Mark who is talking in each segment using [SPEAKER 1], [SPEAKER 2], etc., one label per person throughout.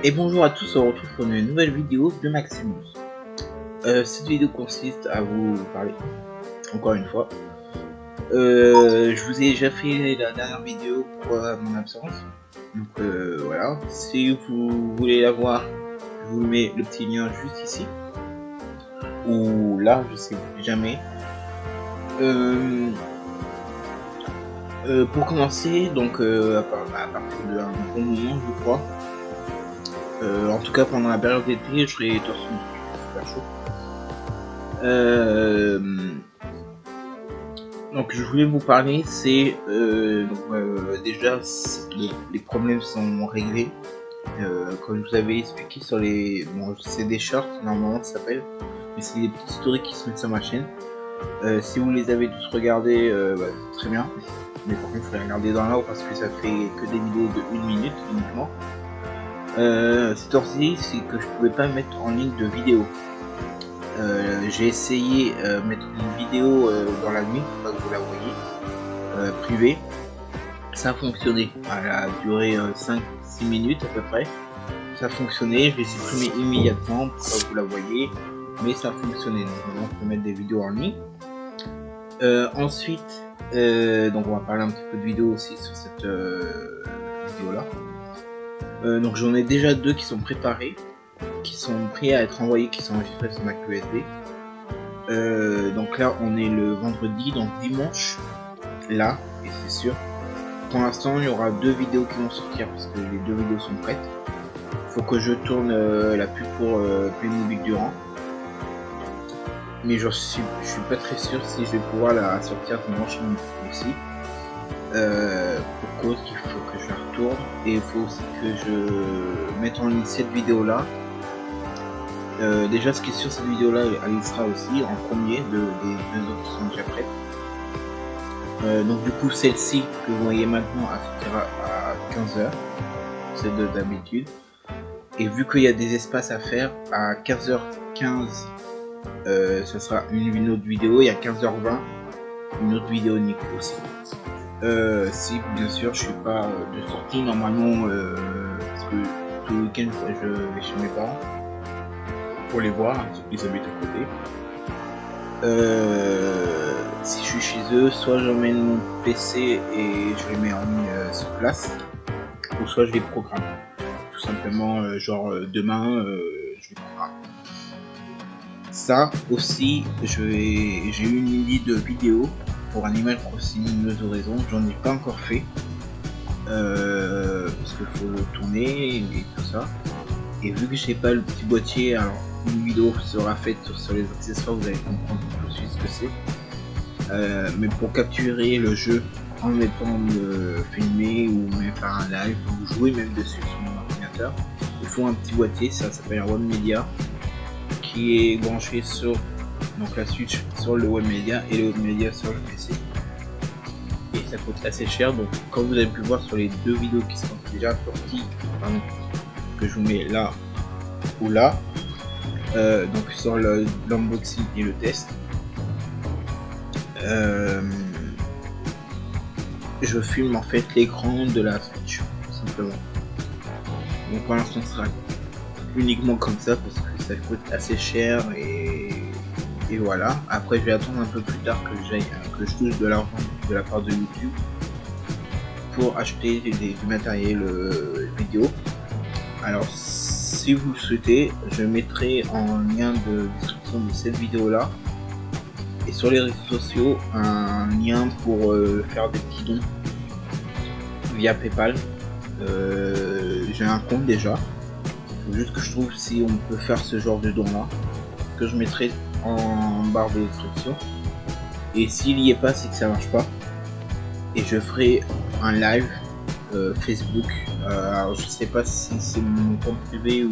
[SPEAKER 1] Et bonjour à tous, on se retrouve pour une nouvelle vidéo de Maximus. Cette vidéo consiste à vous parler, encore une fois. Je vous ai déjà fait la dernière vidéo pour mon absence. Donc voilà, si vous voulez la voir, je vous mets le petit lien juste ici. Ou là, je sais jamais. Pour commencer, donc à partir d'un bon moment, je crois. En tout cas pendant la période d'été, je serai torse nu, super chaud. Donc je voulais vous parler, c'est déjà les problèmes sont réglés. Comme je vous avais expliqué sur les... Bon, c'est des shorts, normalement ça s'appelle, mais c'est des petites stories qui se mettent sur ma chaîne. Si vous les avez tous regardés, c'est très bien. Mais par contre, il faut les regarder dans l'ordre parce que ça fait que des vidéos de 1 minute uniquement. Cette heure-ci, c'est que je pouvais pas mettre en ligne de vidéo. J'ai essayé mettre une vidéo dans la nuit, pour pas que vous la voyez, privée. Ça a fonctionné. Elle a duré 5-6 minutes à peu près. Ça a fonctionné, je l'ai supprimé immédiatement pour pas que vous la voyez. Mais ça a fonctionné, donc maintenant je peux mettre des vidéos en ligne. Ensuite, donc on va parler un petit peu de vidéo aussi sur cette vidéo là. Donc j'en ai déjà 2 qui sont préparés, qui sont prêts à être envoyés, qui sont enregistrés sur ma clé USB. Donc là on est le vendredi, donc dimanche, là, et c'est sûr. Pour l'instant il y aura 2 vidéos qui vont sortir parce que les 2 vidéos sont prêtes. Faut que je tourne la pub pour Playmobil Durand. Mais je suis pas très sûr si je vais pouvoir la sortir dimanche aussi. Pour cause qu'il faut que je la retourne et il faut aussi que je mette en ligne cette vidéo là. Déjà ce qui est sûr, cette vidéo là elle sera aussi en premier des 2 autres qui sont déjà prêtes. Donc du coup celle-ci que vous voyez maintenant elle sortira à 15h, c'est d'habitude. Et vu qu'il y a des espaces à faire, à 15h15 ce sera une autre vidéo, et à 15h20 une autre vidéo Nico aussi. Si bien sûr je suis pas de sortie normalement, parce que tout le week-end je vais chez mes parents pour les voir, ils habitent à côté. Si je suis chez eux, soit j'emmène mon PC et je les mets en ligne sur place, ou soit je les programme tout simplement, genre demain je les programme. Ça aussi, j'ai eu une idée de vidéo pour Animal Crossing New Horizons, j'en ai pas encore fait parce qu'il faut le tourner et tout ça. Et vu que j'ai pas le petit boîtier, alors une vidéo sera faite sur les accessoires, vous allez comprendre tout de suite ce que c'est. Mais pour capturer le jeu en mettant me filmer ou même faire un live ou jouer même dessus sur mon ordinateur, il faut un petit boîtier, ça s'appelle un WebMedia, qui est branché sur donc la Switch sur le WebMedia et le WebMedia sur le PC. Et ça coûte assez cher, donc comme vous avez pu voir sur les 2 vidéos qui sont déjà sorties, que je vous mets là ou là, donc sur l'unboxing et le test, je filme en fait l'écran de la Switch tout simplement. Donc pour l'instant ce sera uniquement comme ça parce que ça coûte assez cher et voilà. Après je vais attendre un peu plus tard que je touche de l'argent de la part de YouTube pour acheter du matériel vidéo. Alors si vous le souhaitez, je mettrai en lien de description de cette vidéo là et sur les réseaux sociaux un lien pour faire des petits dons via PayPal. J'ai un compte déjà, faut juste que je trouve si on peut faire ce genre de don là, que je mettrai en barre de description. Et s'il y est pas, c'est que ça marche pas, et je ferai un live Facebook. Alors je sais pas si c'est mon compte privé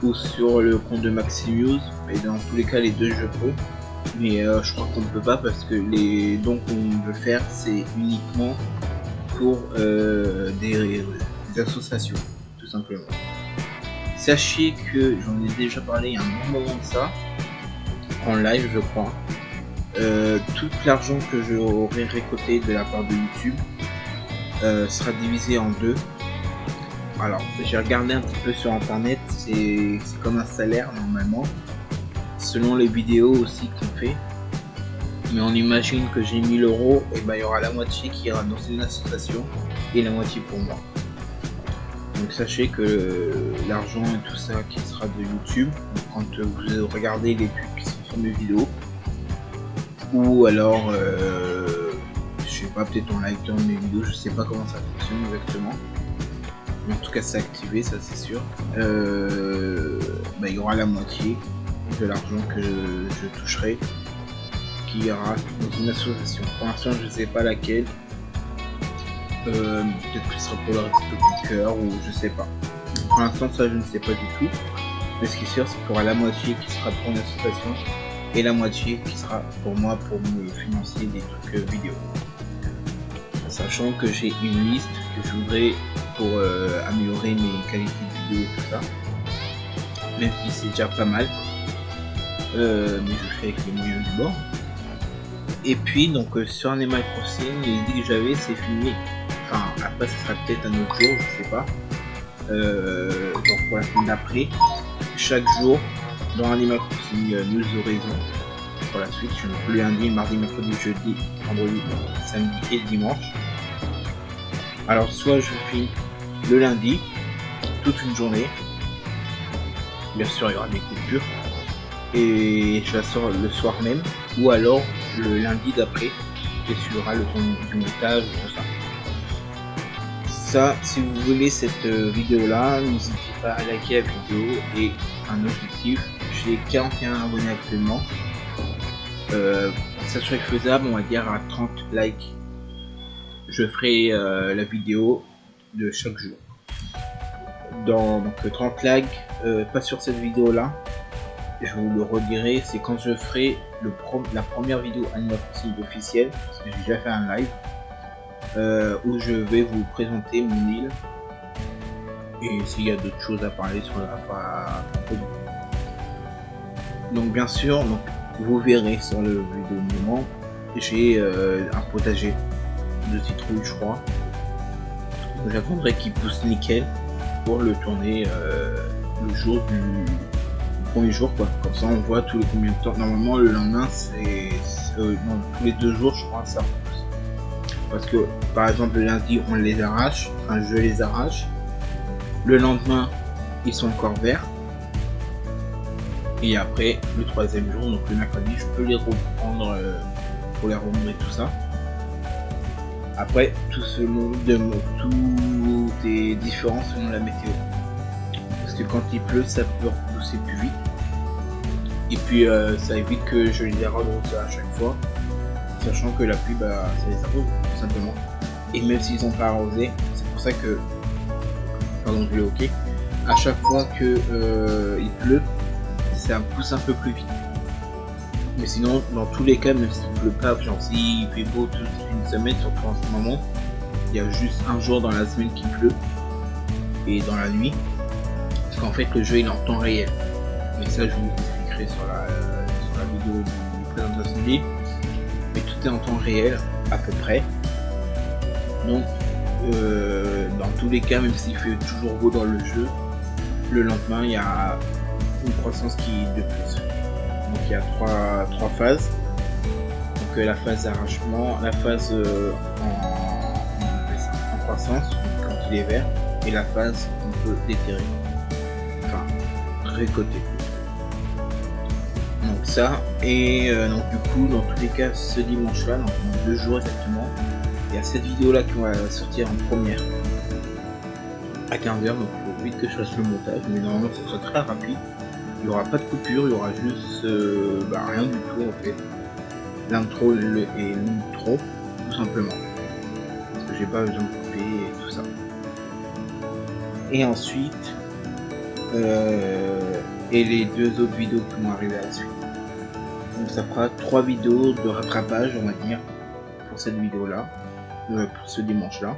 [SPEAKER 1] ou sur le compte de Maximus, mais dans tous les cas les 2 je peux. Mais je crois qu'on ne peut pas parce que les dons qu'on veut faire c'est uniquement pour des associations tout simplement. Sachez que j'en ai déjà parlé il y a un bon moment de ça en live je crois. Tout l'argent que j'aurai récolté de la part de YouTube sera divisé en 2. Alors, j'ai regardé un petit peu sur internet, c'est comme un salaire normalement, selon les vidéos aussi qu'on fait. Mais on imagine que j'ai 1000 €, et ben il y aura la moitié qui ira dans une association et la moitié pour moi. Donc sachez que l'argent et tout ça qui sera de YouTube, quand vous regardez les pubs qui sont sur mes vidéos, ou alors je sais pas, peut-être en likant mes vidéos, je sais pas comment ça fonctionne exactement, mais en tout cas c'est activé, ça c'est sûr. Il y aura la moitié de l'argent que je toucherai qui ira dans une association. Pour l'instant je sais pas laquelle, peut-être que ce sera pour le Resto du Cœur ou je sais pas. Pour l'instant ça je ne sais pas du tout, mais ce qui est sûr c'est qu'il y aura la moitié qui sera pour une association et la moitié qui sera pour moi pour me financer des trucs vidéo. Sachant que j'ai une liste que je voudrais pour améliorer mes qualités de vidéo et tout ça, même si c'est déjà pas mal, mais je fais avec les moyens du bord. Et puis donc sur Animal Crossing, l'idée que j'avais c'est filmer, enfin après ça sera peut-être un autre jour, je sais pas, donc pour la semaine d'après, chaque jour dans Animal Crossing New Horizons pour la suite, le lundi, mardi, mercredi, jeudi, vendredi, samedi et dimanche. Alors soit je filme le lundi, toute une journée, bien sûr il y aura des coupures, et je la sors le soir même, ou alors le lundi d'après, et suivra le temps du montage, tout ça. Ça, si vous voulez cette vidéo là, n'hésitez pas à liker la vidéo, et un objectif, j'ai 41 abonnés actuellement, ça serait faisable, on va dire à 30 likes, je ferai la vidéo de chaque jour. Donc 30 likes, pas sur cette vidéo là, je vous le redirai, c'est quand je ferai la première vidéo Animal Crossing officielle, parce que j'ai déjà fait un live où je vais vous présenter mon île et s'il y a d'autres choses à parler sur la donc bien sûr, donc vous verrez sur le vidéo moment, j'ai un potager de citrouille je crois, j'attendrai qu'il pousse nickel pour le tourner le jour du premier jour quoi, comme ça on voit tous les combien de temps. Normalement le lendemain c'est tous les 2 jours je crois ça repousse, parce que par exemple le lundi on les arrache, enfin je les arrache, le lendemain ils sont encore verts, et après le 3e jour, donc le mercredi, je peux les reprendre pour les remonter tout ça. Après tout est différent selon la météo, parce que quand il pleut ça peut repousser plus vite, et puis ça évite que je les arrose à chaque fois, sachant que la pluie ça les arrose tout simplement, et même s'ils n'ont pas arrosé, c'est pour ça que pardon je l'ai ok, à chaque fois que il pleut ça pousse un peu plus vite. Mais sinon dans tous les cas, même s'il pleut pas, genre s'il fait beau toute une semaine, surtout en ce moment, il y a juste un jour dans la semaine qui pleut, et dans la nuit, parce qu'en fait le jeu il est en temps réel, mais ça je vous expliquerai sur la vidéo de présentation de l'île, mais tout est en temps réel à peu près. Donc dans tous les cas, même s'il fait toujours beau dans le jeu, le lendemain il y a une croissance qui est de plus. Donc il y a trois phases. Donc la phase d'arrachement, la phase en croissance, quand il est vert, et la phase qu'on peut déterrer, enfin récolter. Donc ça, et donc du coup dans tous les cas ce dimanche là, donc dans 2 jours exactement, il y a cette vidéo là qui va sortir en première à 15h, donc il faut vite que je fasse le montage, mais normalement ce sera très rapide. Il n'y aura pas de coupure, il y aura juste rien du tout en fait. L'intro et l'outro, tout simplement. Parce que j'ai pas besoin de couper et tout ça. Et ensuite, et les 2 autres vidéos qui vont arriver à la suite. Donc ça fera 3 vidéos de rattrapage, on va dire, pour cette vidéo là, pour ce dimanche là.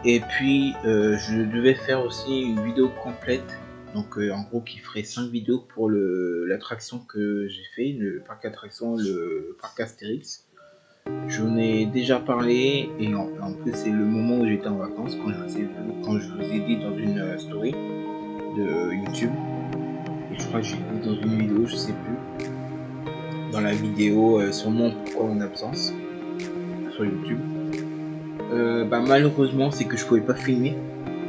[SPEAKER 1] Et puis je devais faire aussi une vidéo complète, donc en gros qui ferait 5 vidéos pour l'attraction que j'ai fait, le parc attraction, le parc Astérix. J'en ai déjà parlé et en plus c'est le moment où j'étais en vacances quand je vous ai dit dans une story de YouTube. Et je crois que j'ai dit dans une vidéo, je sais plus. Dans la vidéo sûrement pourquoi mon absence sur YouTube. Malheureusement c'est que je pouvais pas filmer.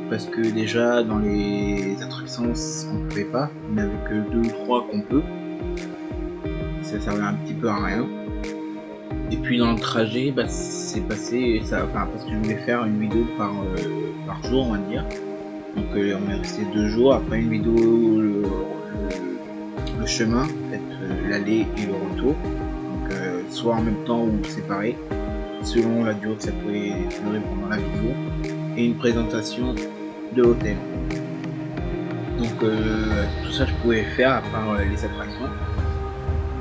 [SPEAKER 1] Parce que déjà dans les attractions on pouvait pas. Il n'y avait que 2 ou 3 qu'on peut. Ça servait un petit peu à rien. Et puis dans le trajet, c'est passé, parce que je voulais faire une vidéo par jour, on va dire. Donc on est resté 2 jours, après une vidéo le chemin, en fait, l'aller et le retour. Donc soit en même temps ou séparés, selon la durée que ça pouvait durer pendant la vidéo. Et une présentation de l'hôtel. Donc tout ça je pouvais faire à part les attractions.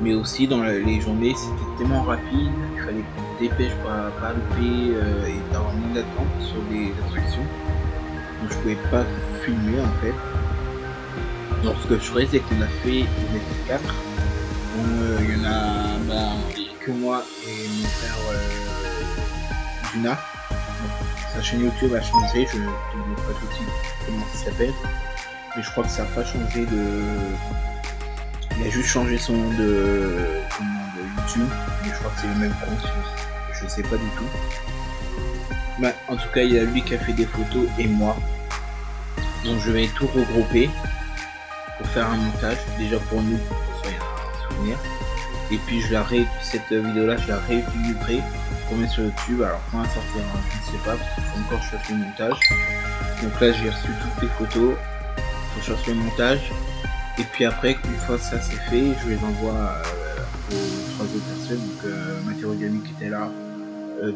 [SPEAKER 1] Mais aussi dans les journées c'était tellement rapide, il fallait qu'on se dépêche pour pas louper et d'avoir moins d'attente sur les attractions. Donc je pouvais pas filmer en fait. Donc ce que je ferais c'est qu'on a fait, on était 4. Il y en a que moi et mon frère Duna. Donc, sa chaîne YouTube a changé, je ne sais pas tout de suite comment ça s'appelle. Mais je crois que ça n'a pas changé il a juste changé son nom de YouTube, mais je crois que c'est le même compte, je sais pas du tout. En tout cas, il y a lui qui a fait des photos et moi. Donc je vais tout regrouper pour faire un montage, déjà pour nous, pour que ce soit un souvenir. Et puis cette vidéo là, je la réutiliserai pour mettre sur YouTube. Alors quand elle sortira, je ne sais pas, parce qu'il faut encore que je fasse le montage. Donc là j'ai reçu toutes les photos, il faut que je fasse le montage. Et puis après, une fois que ça c'est fait, je les envoie aux 3 autres personnes, donc Mathieu Gami qui était là,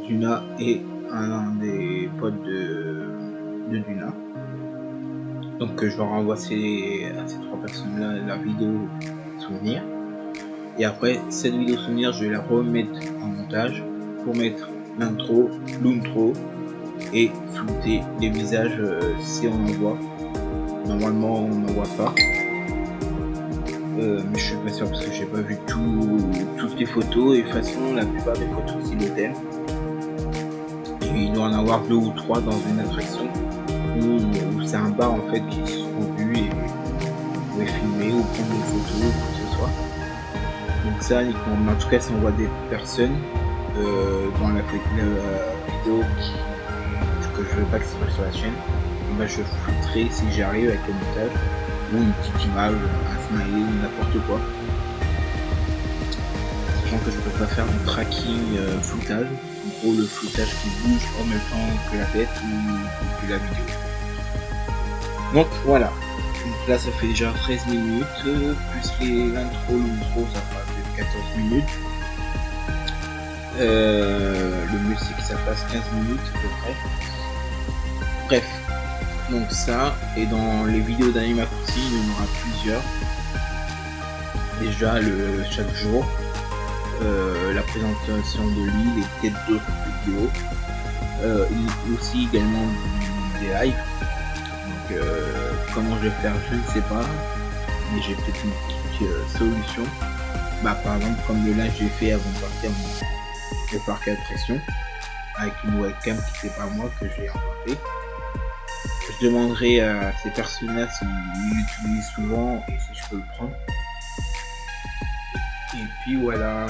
[SPEAKER 1] Duna et un des potes de Duna. Donc je leur envoie à ces 3 personnes là la vidéo souvenir. Et après cette vidéo souvenir, je vais la remettre en montage pour mettre l'intro, l'outro et flouter les visages si on en voit. Normalement on n'en voit pas. Mais je suis pas sûr parce que j'ai pas vu toutes les photos et de toute façon la plupart des photos c'est l'hôtel. Et il doit en avoir 2 ou 3 dans une attraction où c'est un bar en fait qui se sont vus et vous pouvez filmer ou prendre des photos ou quoi que ce soit. Donc ça uniquement, en tout cas si on voit des personnes dans la vidéo que je veux pas que ça soit sur la chaîne, je flouterai si j'arrive avec le montage. Ou une petite image, un smiley ou n'importe quoi. Sachant que je peux pas faire du tracking floutage, en gros le floutage qui bouge en même temps que la tête ou que la vidéo. Donc voilà, donc là ça fait déjà 13 minutes, plus l'intro, l'outro ça fera 14 minutes. Le mieux c'est que ça passe 15 minutes à peu près. Bref. Donc ça, et dans les vidéos d'Anima Crossing, il y en aura plusieurs. Déjà chaque jour, la présentation de l'île et peut-être d'autres vidéos. Aussi également des lives. Donc comment je vais faire, je ne sais pas. Mais j'ai peut-être une petite solution. Par exemple comme le live que j'ai fait avant de partir au parc d'attractions. Avec une webcam qui n'était pas moi que j'ai emprunté. Je demanderai à ces personnes-là s'ils l'utilisent souvent et si je peux le prendre. Et puis voilà.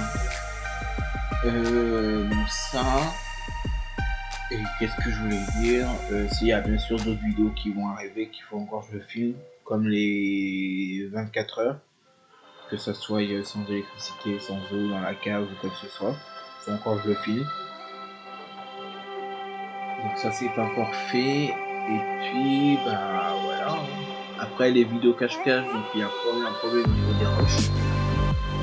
[SPEAKER 1] Donc ça. Et qu'est-ce que je voulais dire, s'il y a bien sûr d'autres vidéos qui vont arriver, qu'il faut encore que je filme, comme les 24 heures. Que ça soit sans électricité, sans eau, dans la cave ou quoi que ce soit. Il faut encore que je le filme. Donc ça c'est pas encore fait. Et puis voilà. Après les vidéos cache-cache, donc il y a un problème au niveau des roches.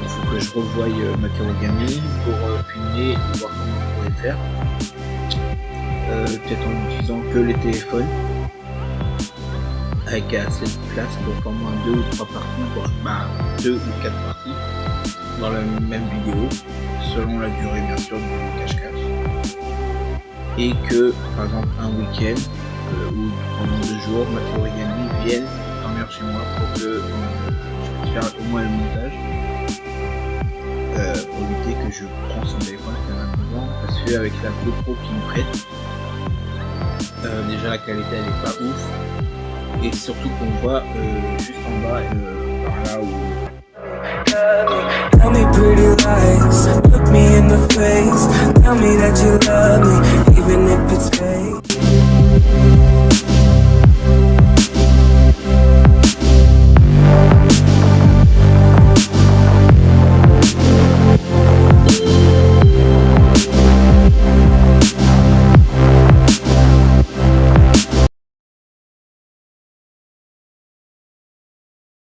[SPEAKER 1] Il faut que je revoie Mathieu Gami pour filmer et voir comment on pourrait faire. Peut-être en utilisant que les téléphones. Avec assez de place pour faire au moins 2 ou 3 parties, 2 ou 4 parties dans la même vidéo, selon la durée bien sûr du cache-cache. Et que par exemple un week-end ou pendant 2 jours, Mathieu Gami vienne dormir chez moi pour que je puisse faire au moins le montage. pour éviter que je prends son téléphone finalement, parce qu'avec la GoPro qui me prête, déjà la qualité elle est pas ouf, et surtout qu'on voit juste en bas par là où
[SPEAKER 2] Tell me pretty lies,